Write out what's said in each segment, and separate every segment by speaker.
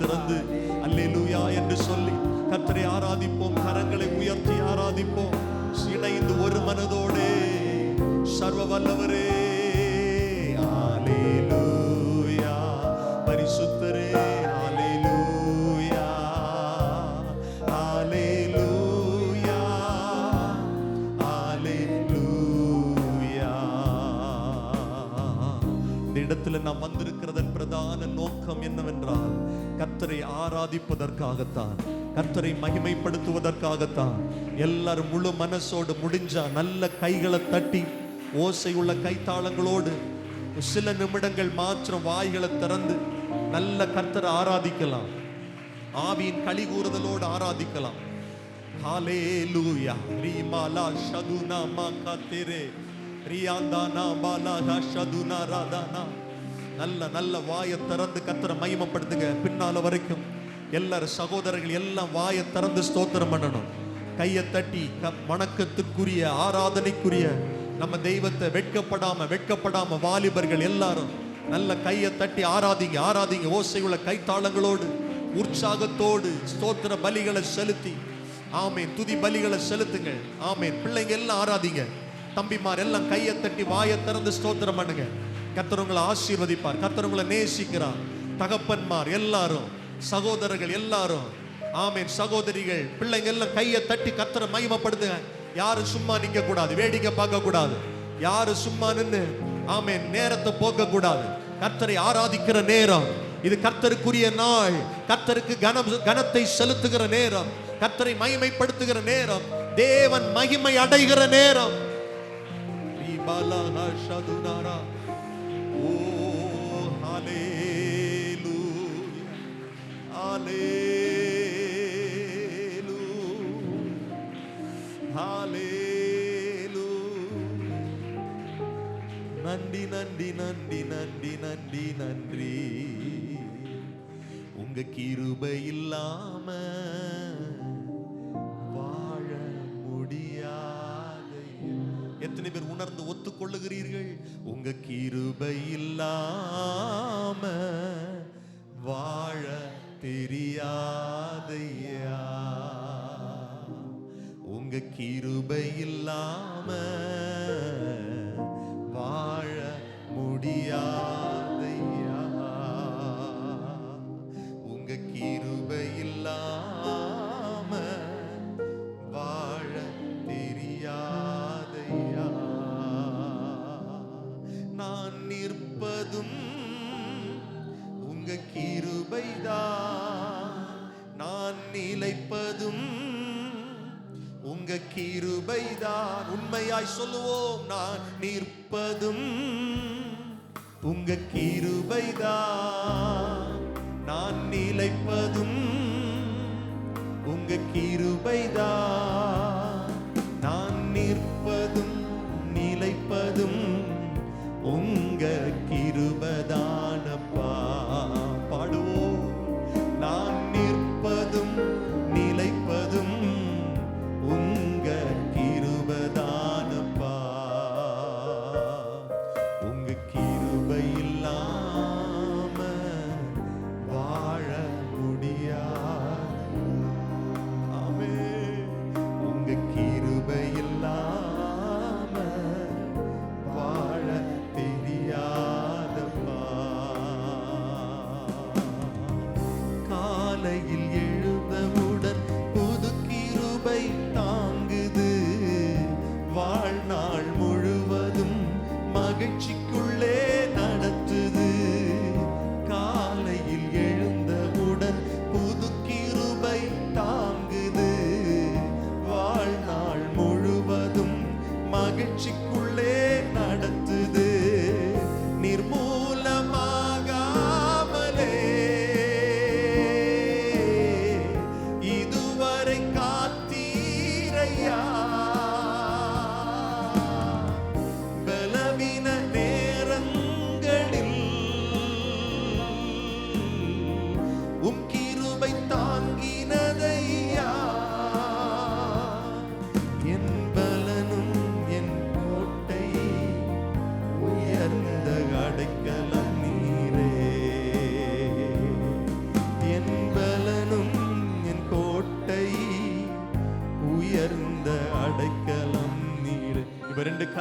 Speaker 1: திறந்து அல்லேலூயா என்று சொல்லி கர்த்தரை ஆராதிப்போம். கரங்களை உயர்த்தி ஆராதிப்போம். இணைந்து ஒரு மனதோடே சர்வ வல்லவரே அல்லேலூயா, பரிசுத்தரே அல்லேலூயா, அல்லேலூயா, அல்லேலூயா. இந்த இடத்துல நாம் வந்திருக்கிறதன் பிரதான நோக்கம் என்னவென்றால் கர்த்தரை ஆராதிப்பதற்காகத்தான், கர்த்தரை மகிமைப்படுத்துவதற்காகத்தான். எல்லாரும் முழு மனசோடு முடிஞ்சா நல்ல கைகளை தட்டி ஓசை உள்ள கைத்தாளங்களோடு சில நிமிடங்கள் மாத்திரம் வாய்களை திறந்து நல்ல கர்த்தரை ஆராதிக்கலாம். ஆவியின் களி கூறுதலோடு ஆராதிக்கலாம். ஹல்லேலூயா. ரீமாலா ஷதுனா மாகதேரே ரியாந்தானா பாலா ஷதுனா ராதானா. நல்ல நல்ல வாயை திறந்து கர்த்தரை மகிமைப்படுத்துங்க. பின்னால வரைக்கும் எல்லாரும் சகோதரர்கள் எல்லாம் வாயை திறந்து ஸ்தோத்திரம் பண்ணணும். கையை தட்டி வணக்கத்துக்குரிய ஆராதனைக்குரிய நம்ம தெய்வத்தை வெட்கப்படாம வாலிபர்கள் எல்லாரும் நல்ல கையை தட்டி ஆராதிங்க, ஆராதிங்க. ஓசையுள்ள கைத்தாளங்களோடு உற்சாகத்தோடு ஸ்தோத்திர பலிகளை செலுத்தி ஆமேன், துதி பலிகளை செலுத்துங்கள். ஆமேன். பிள்ளைங்க எல்லாம் ஆராதிங்க. தம்பிமார் எல்லாம் கையை தட்டி வாயை திறந்து ஸ்தோத்திரம் பண்ணுங்க. கர்த்தர் உங்களை ஆசீர்வதிப்பார். கர்த்தர் உங்களை நேசிக்கிறார். தகப்பன்மார் எல்லாரும், சகோதரர்கள் எல்லாரும், ஆமேன், சகோதரிகள், பிள்ளைங்க எல்லாம் கையை தட்டி கர்த்தரை மகிமைப்படுத்துங்க. யாரும் சும்மா நிக்க கூடாது, வேடிக்கை பார்க்க கூடாது. யாரும் சும்மா நின்று ஆமேன் நேரத்தை போக்க கூடாது. கர்த்தரை ஆராதிக்கிற நேரம் இது, கர்த்தருக்குரிய நாள், கர்த்தருக்கு கனத்தை செலுத்துகிற நேரம், கர்த்தரை மகிமைப்படுத்துகிற நேரம், தேவன் மகிமை அடைகிற நேரம். ஓ ஹல்லேலூயா, ஹல்லேலூயா. நன்றி நன்றி நன்றி நன்றி நன்றி நன்றி. உங்க கிருபை இல்லாம வாழ முடியாது. எத்தனை பேர் உணர்ந்து ஒத்துக்கொள்ளுகிறீர்கள்? உங்க கிருபை இல்லாம வாழ தெரியாதையா. உங்க கிருபை இல்லாம வாழ முடியாதையா. உங்க கிருபை இல்லாம வாழ தெரியாதையா. நான் நிற்பதும் உங்க கிருபைதான், நான் நிலைப்பதும் உங்க கிருபைதான். உண்மையாய் சொல்லுவோம். நான் நிற்பதும் உங்க கிருபைதான், நான் நிலைப்பதும் உங்க கிருபைதான். நான் நிற்பதும் நிலைப்பதும் உங்க கிருபைதானப்பா. பாடுவோம். நான் நிற்பதும் நிலைப்பதும் உங்க கிருபைதானப்பா. உங்க கிருபை இல்லாம வாழ முடியாது. ஆமென். உங்க கிருபை இல்லாம வாழ தெரியாதப்பா. காலையில் எழுந்தவுடன் புது கிருபை தாங்குது, வாழ்நாள் முழுவதும் மகிழ்ச்சிக்குள்ளே நடத்துது. காலையில் எழுந்தவுடன் புது கிருபை தாங்குது, வாழ்நாள் முழுவதும் மகிழ்ச்சிக்குள்ளே நடத்துது. நிர்மூலமாகாமலே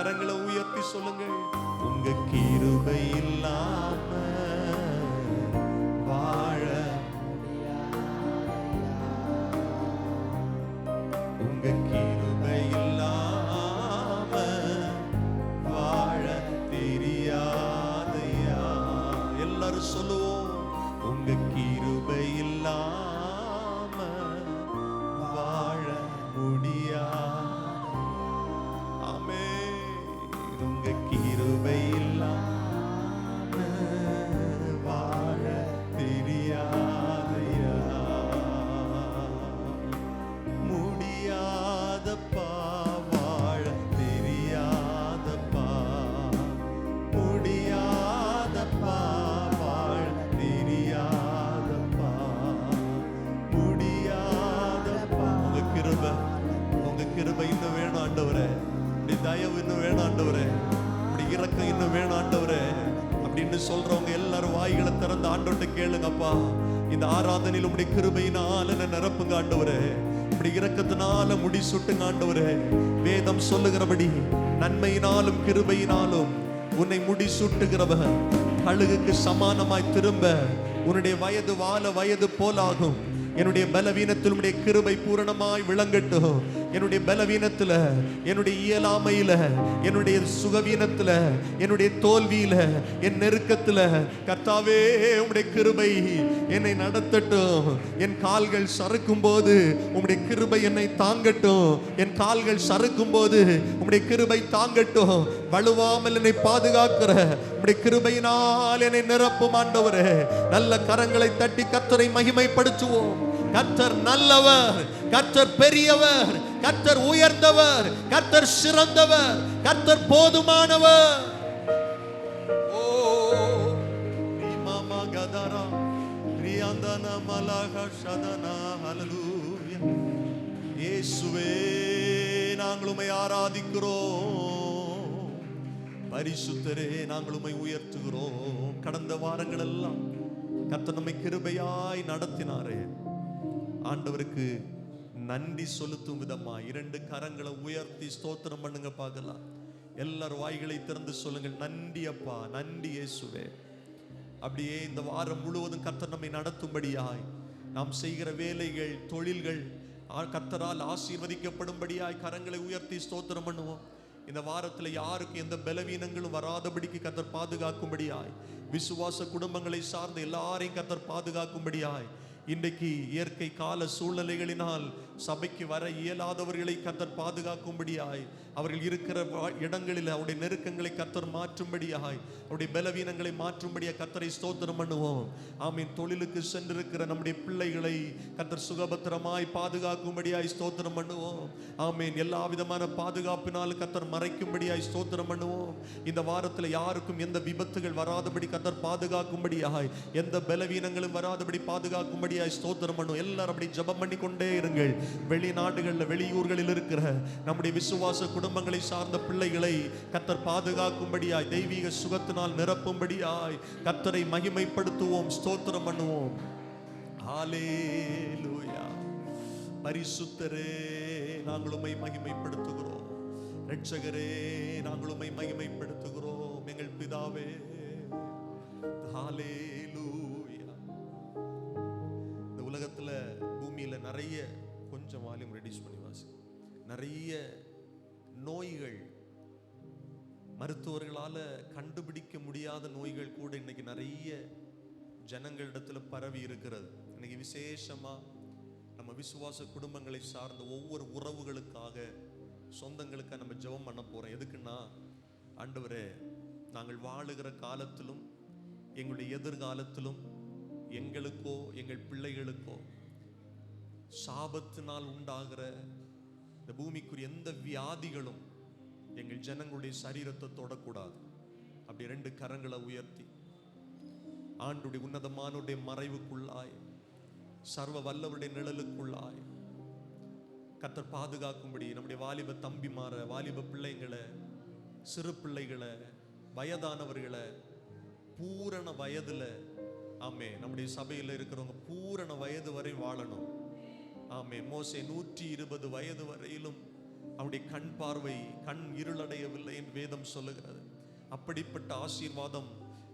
Speaker 1: கரங்களை உயர்த்தி சொல்லுங்கள். உங்க கிருபை இல்லாம வாழ, உங்க கிருபை இல்லாம வாழ தெரியாதையா. எல்லாரும் சொல்லுவோம். உங்க கிருபை இல்லாம வாழ முடியாது. ஆமென். உங்க கிருபை இல்லாம வாழ தெரியாதையா. முடியாதப்பா, வாழ தெரியாதப்பா, முடியாதப்பா, வாழ தெரியாதப்பா, முடியாதப்பா. உங்க கிருபை, உங்க கிருபை இன்னும் வேணும் ஆண்டவரே. இப்படி தயவு இன்னும் வேணும் ஆண்டவரே. இப்படி இரக்கம் இன்னும் வேணும் ஆண்டவரே அப்படின்னு சொல்றவங்க எல்லாரும் வாய்களை திறந்து ஆண்டவர்கிட்ட கேளுங்கப்பா. இந்த ஆராதனையில் உடைய கிருபையினால நிரப்புங்க ஆண்டவரே. இப்படி இரக்கத்தினால முடி சுட்டுங்க ஆண்டவரே. வேதம் சொல்லுகிறபடி நன்மையினாலும் கிருபையினாலும் உன்னை முடி சுட்டுகிறவர் கழுகுக்கு சமானமாய் திரும்ப உன்னுடைய வயது வாழ வயது போலாகும். என்னுடைய பலவீனத்தில் உடைய கிருபை பூரணமாய் விளங்கட்டும். என்னுடைய பலவீனத்துல, என்னுடைய இயலாமையில, என்னுடைய சுகவீனத்துல, என்னுடைய தோல்வியில, என் நெருக்கத்துல கர்த்தாவே உம்முடைய கிருபை என்னை நடத்தட்டும். என் கால்கள் சறுக்கும் போது உம்முடைய கிருபை என்னை தாங்கட்டும். என் கால்கள் சறுக்கும் போது உம்முடைய கிருபை தாங்கட்டும். வலுவாமல் என்னை பாதுகாக்கிற உம்முடைய கிருபையினால் என்னை நிரப்பும் ஆண்டவரே. நல்ல கரங்களை தட்டி கர்த்தரை மகிமைப்படுத்துவோம். கர்த்தர் நல்லவர், கர்த்தர் பெரியவர், கர்த்தர் உயர்ந்தவர், கர்த்தர் சிறந்தவர், கர்த்தர் போதுமானவர். ஓ மாமா கதரா ரியாந்தனா மலக சதனா. ஹல்லேலூயா. இயேசுவே நாங்கள் உம்மை ஆராதிக்கிறோம். பரிசுத்தரே நாங்கள் உம்மை உயர்த்துகிறோம். கடந்த வாரங்கள் எல்லாம் கர்த்தர் நம்மை கிருபையாய் நடத்தினாரே. ஆண்டவருக்கு நன்றி செலுத்தும் விதமா 2 கரங்களை உயர்த்தி ஸ்தோத்திரம் பண்ணுங்க பார்க்கலாம். எல்லாரும் வாய்களை திறந்து சொல்லுங்கள். நன்றி அப்பா, நன்றி இயேசுவே. அப்படியே இந்த வாரம் முழுவதும் கர்த்தர் நம்மை நடத்தும்படியாய், நாம் செய்கிற வேலைகள், தொழில்கள் கர்த்தரால் ஆசீர்வதிக்கப்படும்படியாய் கரங்களை உயர்த்தி ஸ்தோத்திரம் பண்ணுவோம். இந்த வாரத்தில் யாருக்கும் எந்த பலவீனங்களும் வராதபடிக்கு கர்த்தர் பாதுகாக்கும்படியாய், விசுவாச குடும்பங்களை சார்ந்த எல்லாரையும் கர்த்தர் பாதுகாக்கும்படியாய், இன்றைக்கு இயற்கை கால சூழ்நிலைகளினால் சபைக்கு வர இயலாதவர்களை கர்த்தர் பாதுகாக்கும்படியாய், அவர்கள் இருக்கிற இடங்களில் அவருடைய நெருக்கங்களை கர்த்தர் மாற்றும்படியாய், அவருடைய பலவீனங்களை மாற்றும்படியாய் கர்த்தரை ஸ்தோத்திரம் பண்ணுவோம். ஆமீன். தொழிலுக்கு சென்றிருக்கிற நம்முடைய பிள்ளைகளை கர்த்தர் சுகபத்திரமாய் பாதுகாக்கும்படியாய் ஸ்தோத்திரம் பண்ணுவோம். ஆமீன். எல்லா விதமான பாதுகாப்பினால் கர்த்தர் மறைக்கும்படியாய் ஸ்தோத்திரம் பண்ணுவோம். இந்த வாரத்தில் யாருக்கும் எந்த விபத்துகள் வராதபடி கர்த்தர் பாதுகாக்கும்படியாய், எந்த பலவீனங்களும் வராதபடி பாதுகாக்கும்படியாய் ஸ்தோத்திரம் பண்ணுவோம். எல்லாரும் அப்படி ஜெபம் பண்ணி கொண்டே இருங்கள். வெளிநாடுகளில், வெளியூர்களில் இருக்கிற நம்முடைய விசுவாச குடும்பங்களை சார்ந்த பிள்ளைகளை கர்த்தர் பாதுகாக்கும்படியாய், தெய்வீக சுகத்தினால் நிரப்பும்படியாய் கர்த்தரை மகிமைப்படுத்துவோம், ஸ்தோத்திரம் பண்ணுவோம். ஹல்லேலூயா. பரிசுத்தரே நாங்கள் உம்மை மகிமைப்படுத்துகிறோம். இரட்சகரே நாங்கள் உம்மை மகிமைப்படுத்துகிறோம். எங்கள் பிதாவே. ஹல்லேலூயா. இந்த உலகத்துல பூமியில நிறைய, கொஞ்சம் வால்யூம் ரெடியூஸ் பண்ணி வாசி, நிறைய நோய்கள், மருத்துவர்களால கண்டுபிடிக்க முடியாத நோய்கள் கூட இன்னைக்கு நிறைய ஜனங்களிடத்துல பரவி இருக்கிறது. இன்னைக்கு விசேஷமா நம்ம விசுவாச குடும்பங்களை சார்ந்த ஒவ்வொரு உறவுகளுக்காக, சொந்தங்களுக்காக நம்ம ஜெபம் பண்ண போறோம். எதுக்குன்னா, ஆண்டவரே நாங்கள் வாழுகிற காலத்திலும் எங்களுடைய எதிர்காலத்திலும் எங்களுக்கோ எங்கள் பிள்ளைகளுக்கோ சாபத்தினால் உண்டாகிற இந்த பூமிக்குரிய எந்த வியாதிகளும் எங்கள் ஜனங்களுடைய சரீரத்தை தொடக்கூடாது. அப்படி 2 கரங்களை உயர்த்தி ஆண்டுடைய உன்னதமானுடைய மறைவுக்குள்ளாய், சர்வ வல்லவருடைய நிழலுக்குள்ளாய் கர்த்தர் பாதுகாக்கும்படி நம்முடைய வாலிப தம்பிமார, வாலிப பிள்ளைங்களை, சிறு பிள்ளைகளை, வயதானவர்களை, பூரண வயதுல, ஆமே நம்முடைய சபையில் இருக்கிறவங்க பூரண வயது வரை வாழணும். ஆமே. மோசே 120 வயது வரையிலும் அவருடைய கண் பார்வை கண் இருளடையவில்லை என்று வேதம் சொல்லுகிறது. அப்படிப்பட்ட ஆசீர்வாதம்,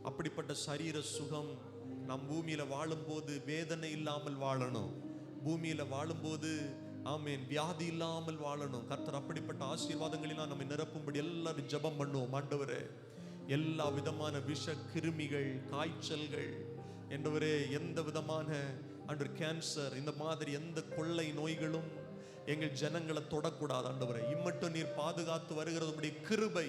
Speaker 1: அப்படிப்பட்ட சரீர சுகம் நம் பூமியில வாழும்போது வேதனை இல்லாமல் வாழணும். பூமியில வாழும்போது ஆமென் வியாதி இல்லாமல் வாழணும். கர்த்தர் அப்படிப்பட்ட ஆசீர்வாதங்களிலாம் நம்ம நிரப்பும்படி எல்லாரும் ஜெபம் பண்ணுவோம். ஆண்டவரே, எல்லா விதமான விஷ கிருமிகள், காய்ச்சல்கள் என்றவரே, எந்த விதமான ஆண்டவர் கேன்சர், இந்த மாதிரி எந்த கொள்ளை நோய்களும் எங்கள் ஜனங்களை தொடக்கூடாது. ஆண்டவரே, இம்மட்டும் நீர் பாதுகாத்து வருகிறது உம்முடைய கிருபை.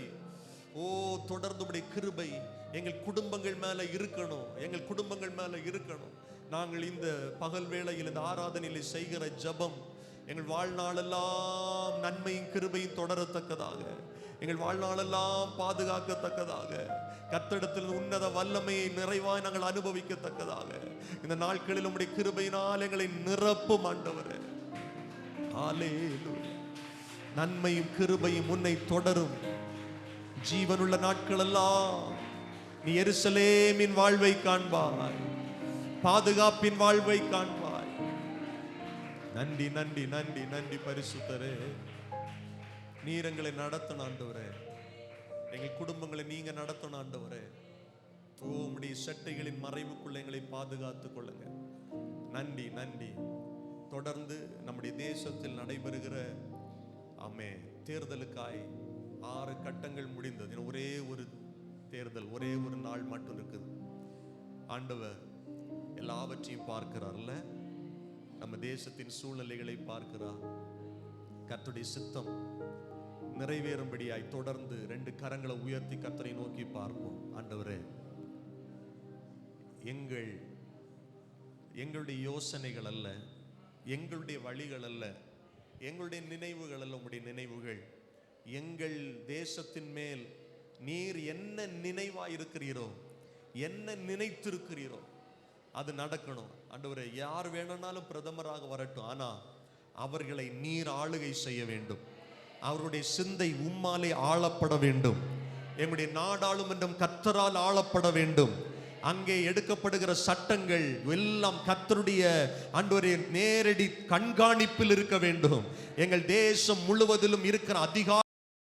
Speaker 1: ஓ, தொடர்ந்து உம்முடைய கிருபை எங்கள் குடும்பங்கள் மேல இருக்கணும், எங்கள் குடும்பங்கள் மேல இருக்கணும். நாங்கள் இந்த பகல் வேளையில் இந்த ஆராதனையில் செய்கிற ஜெபம் எங்கள் வாழ்நாளெல்லாம் நன்மையும் கிருபையும் தொடரத்தக்கதாக, எங்கள் வாழ்நாளெல்லாம் பாதுகாக்கத்தக்கதாக, கர்த்தரிடத்தில் உன்னத வல்லமையை நிறைவாய் நாங்கள் அனுபவிக்கத்தக்கதாக இந்த நாட்களில் உம்முடைய கிருபையினால் எங்களை நிரப்பும் ஆண்டவரே. ஹல்லேலூயா. நன்மையும் கிருபையும் உன்னை தொடரும் ஜீவனுள்ள நாட்களெல்லாம். நீ எருசலேமின் வாழ்வை காண்பாய், பாதுகாப்பின் வாழ்வை காண்பாய். நன்றி நன்றி நன்றி நன்றி பரிசுத்தரே. நீர் எங்களை நடத்தணும் ஆண்டவரே, எங்கள் குடும்பங்களை நீங்க நடத்தணும் ஆண்டவரே. ஓ, உம்முடைய சட்டைகளின் மறைவுக்குள்ள எங்களை பாதுகாத்துக் கொள்ளுங்க. நன்றி நன்றி. தொடர்ந்து நம்முடைய தேசத்தில் நடைபெறுகிற தேர்தலுக்காய் 6 கட்டங்கள் முடிந்தது. ஒரே ஒரு தேர்தல், ஒரே ஒரு நாள் மட்டும் இருக்குது. ஆண்டவர் எல்லாவற்றையும் பார்க்கிறார்ல, நம்ம தேசத்தின் சூழ்நிலைகளை பார்க்கிறார். கர்த்தருடைய சித்தம் நிறைவேறும்படியாய் தொடர்ந்து 2 கரங்களை உயர்த்தி கர்த்தரை நோக்கி பார்ப்போம். ஆண்டவரே, எங்களுடைய யோசனைகள் அல்ல, எங்களுடைய வழிகள் அல்ல, எங்களுடைய நினைவுகள் அல்ல, உம்முடைய நினைவுகள். எங்கள் தேசத்தின் மேல் நீர் என்ன நினைவாயிருக்கிறீரோ, என்ன நினைத்திருக்கிறீரோ அது நடக்கணும். ஆண்டவரே, யார் வேணும்னாலும் பிரதமராக வரட்டும், ஆனா அவர்களை நீர் ஆளுகை செய்ய வேண்டும். அவருடைய சிந்தை உம்மாலே ஆளப்பட வேண்டும். எங்களுடைய நாடாளுமன்றம் கர்த்தரால் ஆளப்பட வேண்டும். அங்கே எடுக்கப்படுகிற சட்டங்கள் எல்லாம் கர்த்தருடைய ஆண்டவரே நேரடி கண்காணிப்பில் இருக்க வேண்டும். எங்கள் தேசம் முழுவதிலும் இருக்கிற அதிகார